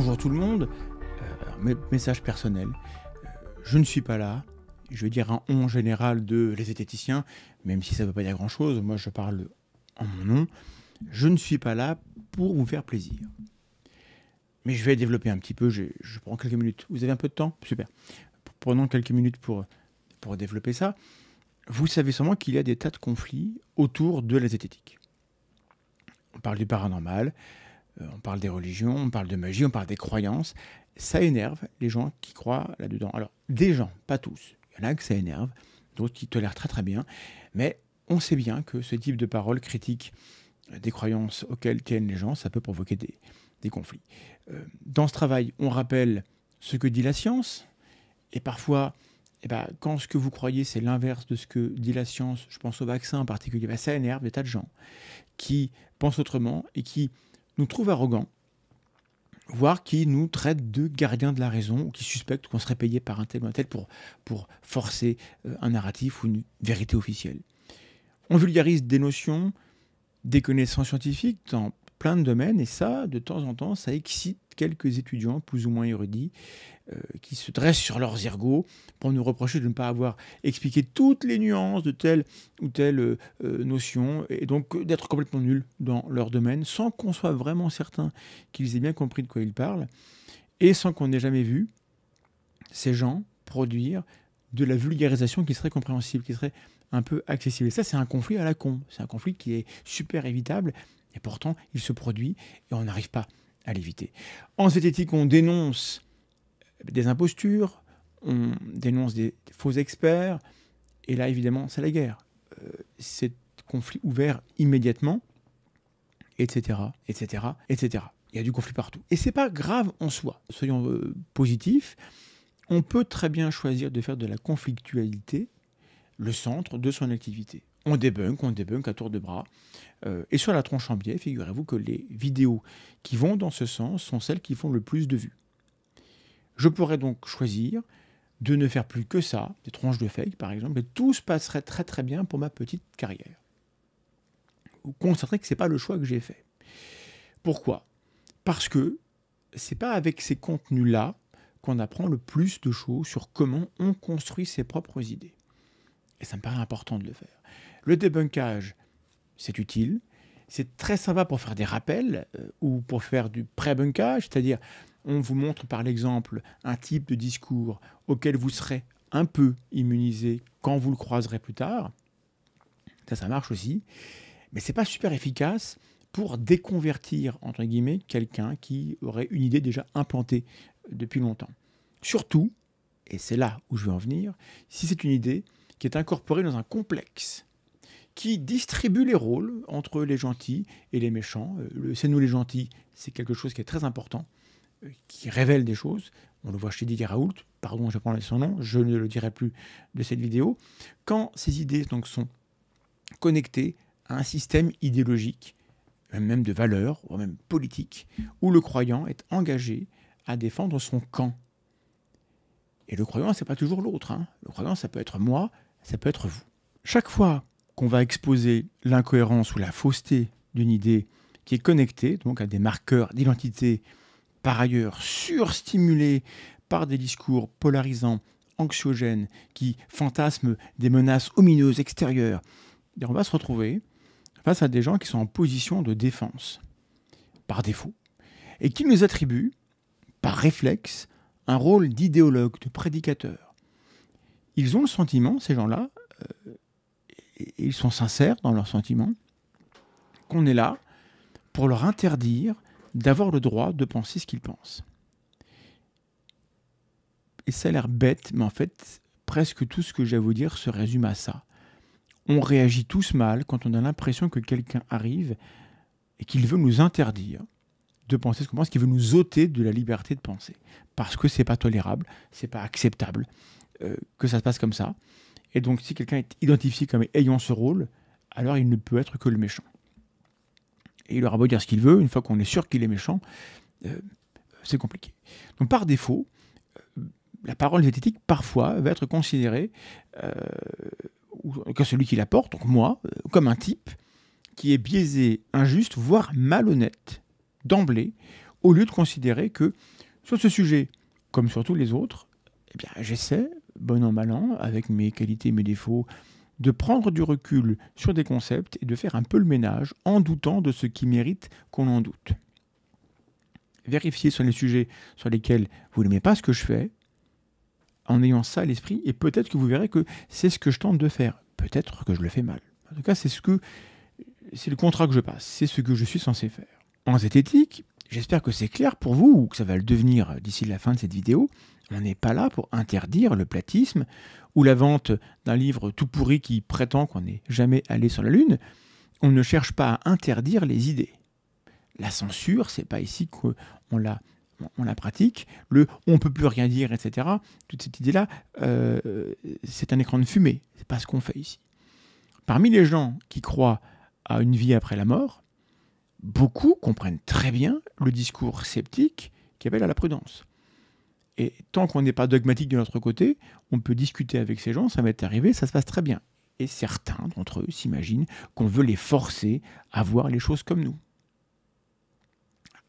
Bonjour tout le monde, message personnel, je ne suis pas là, je vais dire un on général de les zététiciens, même si ça ne veut pas dire grand chose, moi je parle en mon nom, je ne suis pas là pour vous faire plaisir. Mais je vais développer un petit peu, je prends quelques minutes, vous avez un peu de temps? Super, prenons quelques minutes pour développer ça. Vous savez sûrement qu'il y a des tas de conflits autour de la zététique. On parle du paranormal, on parle des religions, on parle de magie, on parle des croyances. Ça énerve les gens qui croient là-dedans. Alors, des gens, pas tous. Il y en a que ça énerve, d'autres qui tolèrent très très bien. Mais on sait bien que ce type de paroles critiques des croyances auxquelles tiennent les gens, ça peut provoquer des conflits. Dans ce travail, on rappelle ce que dit la science. Et parfois, quand ce que vous croyez, c'est l'inverse de ce que dit la science, je pense au vaccin en particulier, ça énerve des tas de gens qui pensent autrement et qui nous trouvent arrogants, voire qui nous traitent de gardiens de la raison ou qui suspectent qu'on serait payé par un tel ou un tel pour forcer un narratif ou une vérité officielle. On vulgarise des notions, des connaissances scientifiques dans plein de domaines et ça, de temps en temps, ça excite quelques étudiants plus ou moins érudits qui se dressent sur leurs ergots pour nous reprocher de ne pas avoir expliqué toutes les nuances de telle ou telle notion et donc d'être complètement nuls dans leur domaine sans qu'on soit vraiment certain qu'ils aient bien compris de quoi ils parlent et sans qu'on ait jamais vu ces gens produire de la vulgarisation qui serait compréhensible, qui serait un peu accessible. Et ça, c'est un conflit à la con. C'est un conflit qui est super évitable et pourtant, il se produit et on n'arrive pas à l'éviter. En zététique, on dénonce des impostures, on dénonce des faux experts, et là, évidemment, c'est la guerre. C'est conflit ouvert immédiatement, etc., etc., etc. Il y a du conflit partout. Et c'est pas grave en soi. Soyons positifs. On peut très bien choisir de faire de la conflictualité le centre de son activité. On débunk à tour de bras. Et sur la tronche en biais, figurez-vous que les vidéos qui vont dans ce sens sont celles qui font le plus de vues. Je pourrais donc choisir de ne faire plus que ça, des tronches de fake par exemple, et tout se passerait très très bien pour ma petite carrière. Vous constaterez que ce n'est pas le choix que j'ai fait. Pourquoi? Parce que ce n'est pas avec ces contenus-là qu'on apprend le plus de choses sur comment on construit ses propres idées. Et ça me paraît important de le faire. Le débunkage, c'est utile. C'est très sympa pour faire des rappels ou pour faire du pré-bunkage, c'est-à-dire on vous montre par l'exemple un type de discours auquel vous serez un peu immunisé quand vous le croiserez plus tard. Ça marche aussi. Mais ce n'est pas super efficace pour déconvertir, entre guillemets, quelqu'un qui aurait une idée déjà implantée depuis longtemps. Surtout, et c'est là où je veux en venir, si c'est une idée qui est incorporée dans un complexe qui distribue les rôles entre les gentils et les méchants. C'est nous les gentils, c'est quelque chose qui est très important, qui révèle des choses. On le voit chez Didier Raoult, pardon, je prends son nom, je ne le dirai plus de cette vidéo. Quand ces idées donc, sont connectées à un système idéologique, même de valeurs, ou même politique, où le croyant est engagé à défendre son camp. Et le croyant, ce n'est pas toujours l'autre. Hein. Le croyant, ça peut être moi, ça peut être vous. Chaque fois qu'on va exposer l'incohérence ou la fausseté d'une idée qui est connectée donc à des marqueurs d'identité, par ailleurs surstimulés par des discours polarisants, anxiogènes, qui fantasment des menaces omineuses extérieures, et on va se retrouver face à des gens qui sont en position de défense, par défaut, et qui nous attribuent, par réflexe, un rôle d'idéologue, de prédicateur. Ils ont le sentiment, ces gens-là, et ils sont sincères dans leurs sentiments, qu'on est là pour leur interdire d'avoir le droit de penser ce qu'ils pensent. Et ça a l'air bête, mais en fait, presque tout ce que j'ai à vous dire se résume à ça. On réagit tous mal quand on a l'impression que quelqu'un arrive et qu'il veut nous interdire de penser ce qu'on pense, qu'il veut nous ôter de la liberté de penser. Parce que c'est pas tolérable, c'est pas acceptable que ça se passe comme ça. Et donc, si quelqu'un est identifié comme ayant ce rôle, alors il ne peut être que le méchant. Et il aura beau dire ce qu'il veut, une fois qu'on est sûr qu'il est méchant, c'est compliqué. Donc, par défaut, la parole zététique, parfois, va être considérée, ou que celui qui la porte, donc moi, comme un type qui est biaisé, injuste, voire malhonnête, d'emblée, au lieu de considérer que sur ce sujet, comme sur tous les autres, eh bien, j'essaie, bon an, mal an, avec mes qualités et mes défauts, de prendre du recul sur des concepts et de faire un peu le ménage en doutant de ce qui mérite qu'on en doute. Vérifiez sur les sujets sur lesquels vous n'aimez pas ce que je fais, en ayant ça à l'esprit, et peut-être que vous verrez que c'est ce que je tente de faire. Peut-être que je le fais mal. En tout cas, c'est le contrat que je passe, c'est ce que je suis censé faire. En zététique, j'espère que c'est clair pour vous, ou que ça va le devenir d'ici la fin de cette vidéo. On n'est pas là pour interdire le platisme ou la vente d'un livre tout pourri qui prétend qu'on n'est jamais allé sur la Lune. On ne cherche pas à interdire les idées. La censure, c'est pas ici qu'on la pratique. On peut plus rien dire, etc. Toute cette idée-là, c'est un écran de fumée. C'est pas ce qu'on fait ici. Parmi les gens qui croient à une vie après la mort, beaucoup comprennent très bien le discours sceptique qui appelle à la prudence. Et tant qu'on n'est pas dogmatique de notre côté, on peut discuter avec ces gens, ça m'est arrivé, ça se passe très bien. Et certains d'entre eux s'imaginent qu'on veut les forcer à voir les choses comme nous.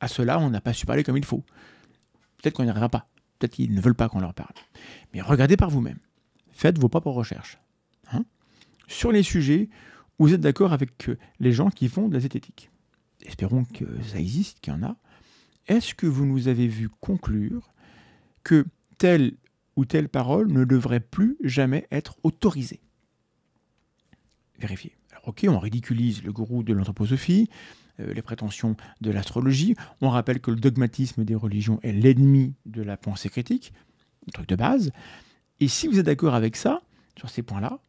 À cela, on n'a pas su parler comme il faut. Peut-être qu'on n'y arrivera pas. Peut-être qu'ils ne veulent pas qu'on leur parle. Mais regardez par vous-même. Faites vos propres recherches. Sur les sujets où vous êtes d'accord avec les gens qui font de la zététique. Espérons que ça existe, qu'il y en a. Est-ce que vous nous avez vu conclure que telle ou telle parole ne devrait plus jamais être autorisée? Vérifiez. Alors, ok, on ridiculise le gourou de l'anthroposophie, les prétentions de l'astrologie, on rappelle que le dogmatisme des religions est l'ennemi de la pensée critique, un truc de base, et si vous êtes d'accord avec ça, sur ces points-là,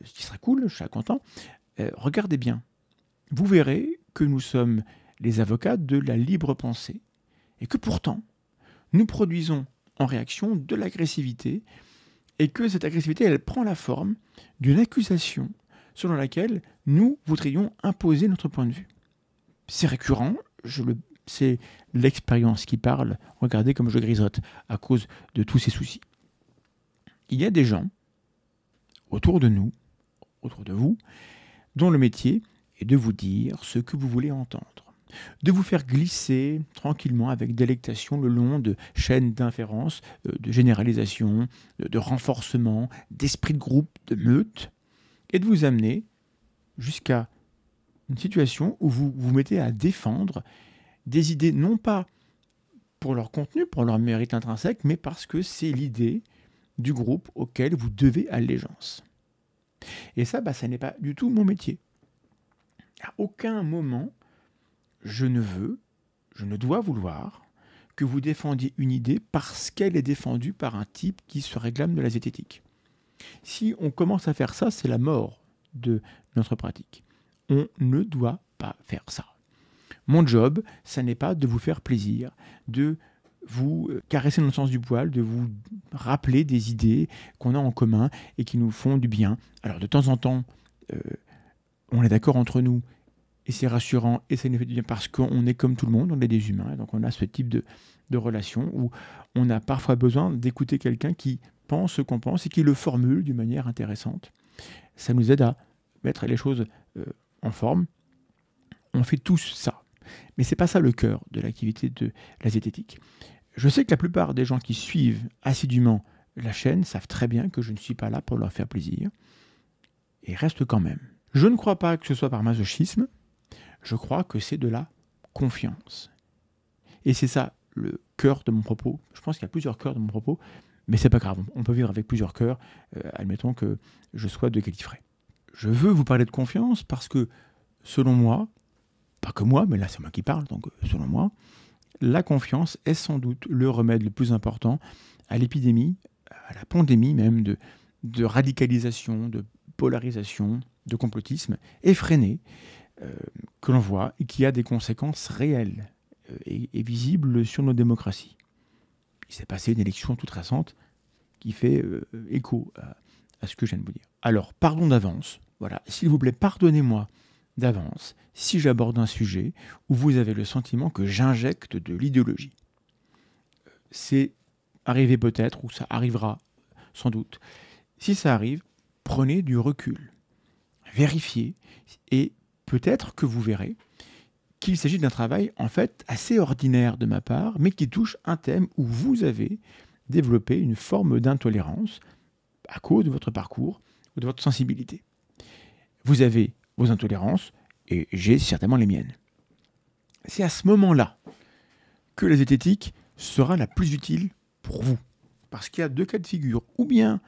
ce qui serait cool, je serais content, regardez bien, vous verrez que nous sommes les avocats de la libre pensée, et que pourtant, nous produisons en réaction de l'agressivité, et que cette agressivité, elle prend la forme d'une accusation selon laquelle nous voudrions imposer notre point de vue. C'est récurrent, c'est l'expérience qui parle, regardez comme je grisote à cause de tous ces soucis. Il y a des gens autour de nous, autour de vous, dont le métier est de vous dire ce que vous voulez entendre, de vous faire glisser tranquillement avec délectation le long de chaînes d'inférence, de généralisation, de renforcement, d'esprit de groupe, de meute, et de vous amener jusqu'à une situation où vous vous mettez à défendre des idées, non pas pour leur contenu, pour leur mérite intrinsèque, mais parce que c'est l'idée du groupe auquel vous devez allégeance. Et ça, ça n'est pas du tout mon métier. À aucun moment, je ne dois vouloir que vous défendiez une idée parce qu'elle est défendue par un type qui se réclame de la zététique. Si on commence à faire ça, c'est la mort de notre pratique. On ne doit pas faire ça. Mon job, ça n'est pas de vous faire plaisir, de vous caresser dans le sens du poil, de vous rappeler des idées qu'on a en commun et qui nous font du bien. Alors de temps en temps, on est d'accord entre nous et c'est rassurant et ça nous fait du bien parce qu'on est comme tout le monde, on est des humains, donc on a ce type de relation où on a parfois besoin d'écouter quelqu'un qui pense ce qu'on pense et qui le formule d'une manière intéressante. Ça nous aide à mettre les choses en forme. On fait tous ça. Mais ce n'est pas ça le cœur de l'activité de la zététique. Je sais que la plupart des gens qui suivent assidûment la chaîne savent très bien que je ne suis pas là pour leur faire plaisir. Et restent quand même. Je ne crois pas que ce soit par masochisme. Je crois que c'est de la confiance. Et c'est ça le cœur de mon propos. Je pense qu'il y a plusieurs cœurs de mon propos, mais c'est pas grave. On peut vivre avec plusieurs cœurs. Admettons que je sois de qualité frais. Je veux vous parler de confiance parce que, selon moi, pas que moi, mais là c'est moi qui parle, donc selon moi, la confiance est sans doute le remède le plus important à l'épidémie, à la pandémie même, de radicalisation, de polarisation, de complotisme effréné que l'on voit et qui a des conséquences réelles et visibles sur nos démocraties. Il s'est passé une élection toute récente qui fait écho à ce que je viens de vous dire. Alors, pardon d'avance, voilà, s'il vous plaît, pardonnez-moi d'avance si j'aborde un sujet où vous avez le sentiment que j'injecte de l'idéologie. C'est arrivé peut-être, ou ça arrivera sans doute. Si ça arrive, prenez du recul, vérifiez, et peut-être que vous verrez qu'il s'agit d'un travail en fait assez ordinaire de ma part, mais qui touche un thème où vous avez développé une forme d'intolérance à cause de votre parcours ou de votre sensibilité. Vous avez vos intolérances et j'ai certainement les miennes. C'est à ce moment-là que la zététique sera la plus utile pour vous. Parce qu'il y a deux cas de figure. Ou bien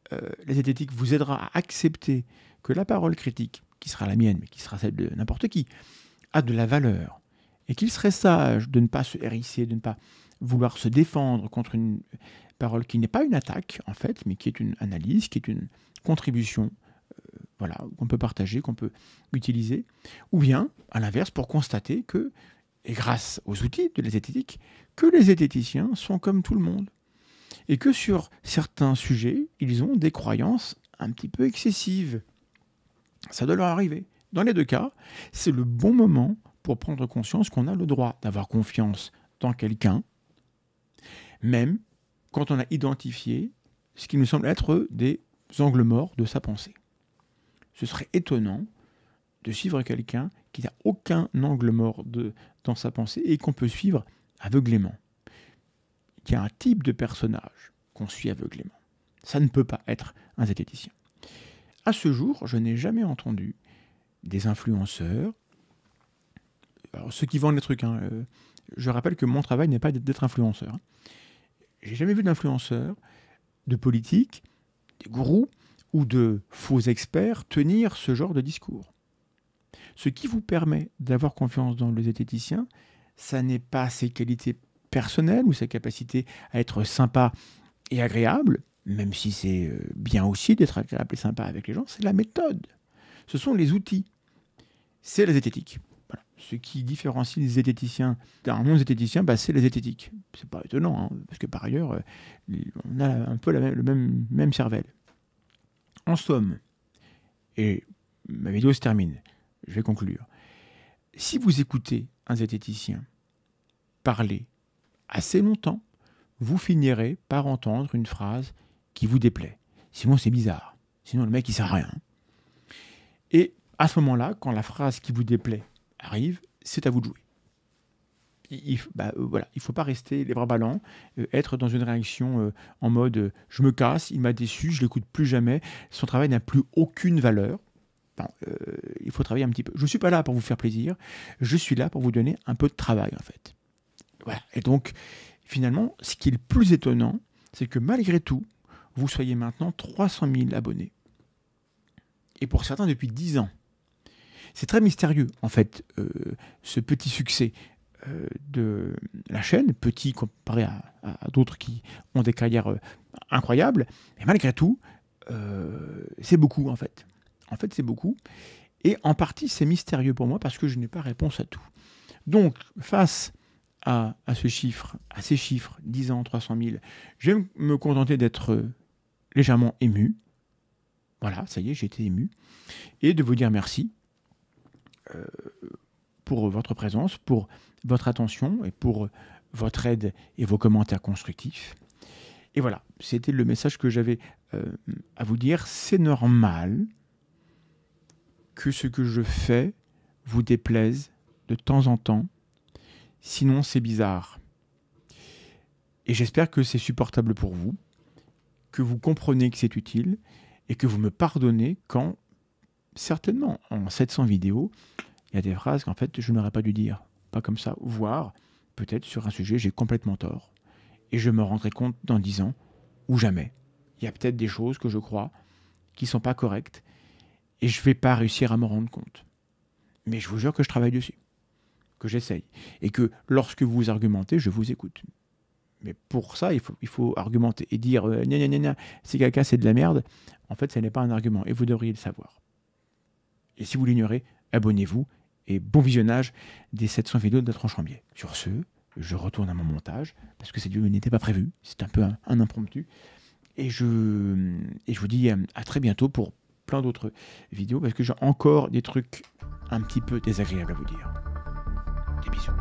la zététique vous aidera à accepter que la parole critique, qui sera la mienne, mais qui sera celle de n'importe qui, a de la valeur. Et qu'il serait sage de ne pas se hérisser, de ne pas vouloir se défendre contre une parole qui n'est pas une attaque, en fait, mais qui est une analyse, qui est une contribution, voilà, qu'on peut partager, qu'on peut utiliser. Ou bien, à l'inverse, pour constater que, et grâce aux outils de la zététique, que les zététiciens sont comme tout le monde. Et que sur certains sujets, ils ont des croyances un petit peu excessives. Ça doit leur arriver. Dans les deux cas, c'est le bon moment pour prendre conscience qu'on a le droit d'avoir confiance dans quelqu'un, même quand on a identifié ce qui nous semble être des angles morts de sa pensée. Ce serait étonnant de suivre quelqu'un qui n'a aucun angle mort dans sa pensée et qu'on peut suivre aveuglément. Il y a un type de personnage qu'on suit aveuglément. Ça ne peut pas être un zététicien. À ce jour, je n'ai jamais entendu des influenceurs, alors ceux qui vendent les trucs, je rappelle que mon travail n'est pas d'être influenceur. J'ai jamais vu d'influenceurs, de politiques, des gourous ou de faux experts tenir ce genre de discours. Ce qui vous permet d'avoir confiance dans le zététicien, ça n'est pas ses qualités personnelles ou sa capacité à être sympa et agréable, même si c'est bien aussi d'être agréable et sympa avec les gens, c'est la méthode. Ce sont les outils. C'est la zététique. Voilà. Ce qui différencie les zététiciens d'un non-zététicien, c'est la zététique. C'est pas étonnant, parce que par ailleurs, on a un peu le même cervelle. En somme, et ma vidéo se termine, je vais conclure. Si vous écoutez un zététicien parler assez longtemps, vous finirez par entendre une phrase qui vous déplaît. Sinon, c'est bizarre. Sinon, le mec, il sert à rien. Et à ce moment-là, quand la phrase qui vous déplaît arrive, c'est à vous de jouer. Il ne faut pas rester les bras ballants, être dans une réaction en mode je me casse, il m'a déçu, je ne l'écoute plus jamais, son travail n'a plus aucune valeur. Il faut travailler un petit peu. Je ne suis pas là pour vous faire plaisir, je suis là pour vous donner un peu de travail en fait. Voilà. Et donc, finalement, ce qui est le plus étonnant, c'est que malgré tout, vous soyez maintenant 300 000 abonnés. Et pour certains, depuis 10 ans. C'est très mystérieux, en fait, ce petit succès de la chaîne, petit comparé à d'autres qui ont des carrières incroyables. Mais malgré tout, c'est beaucoup, en fait. En fait, c'est beaucoup. Et en partie, c'est mystérieux pour moi parce que je n'ai pas réponse à tout. Donc, face à ces chiffres, 10 ans, 300 000, je vais me contenter d'être légèrement ému. Voilà, ça y est, j'ai été ému. Et de vous dire merci pour votre présence, pour votre attention et pour votre aide et vos commentaires constructifs. Et voilà, c'était le message que j'avais à vous dire. C'est normal que ce que je fais vous déplaise de temps en temps. Sinon, c'est bizarre. Et j'espère que c'est supportable pour vous, que vous comprenez que c'est utile et que vous me pardonnez quand, certainement, en 700 vidéos, il y a des phrases qu'en fait, je n'aurais pas dû dire. Pas comme ça, voire peut-être sur un sujet, j'ai complètement tort. Et je me rendrai compte dans 10 ans, ou jamais. Il y a peut-être des choses que je crois qui ne sont pas correctes et je ne vais pas réussir à m'en rendre compte. Mais je vous jure que je travaille dessus, que j'essaye. Et que lorsque vous argumentez, je vous écoute. Mais pour ça, il faut argumenter et dire si quelqu'un c'est de la merde, en fait, ce n'est pas un argument et vous devriez le savoir. Et si vous l'ignorez, abonnez-vous et bon visionnage des 700 vidéos de Nathan Chambier. Sur ce, je retourne à mon montage parce que cette vidéo n'était pas prévue, c'est un peu un impromptu. Et je vous dis à très bientôt pour plein d'autres vidéos parce que j'ai encore des trucs un petit peu désagréables à vous dire. Des bisous.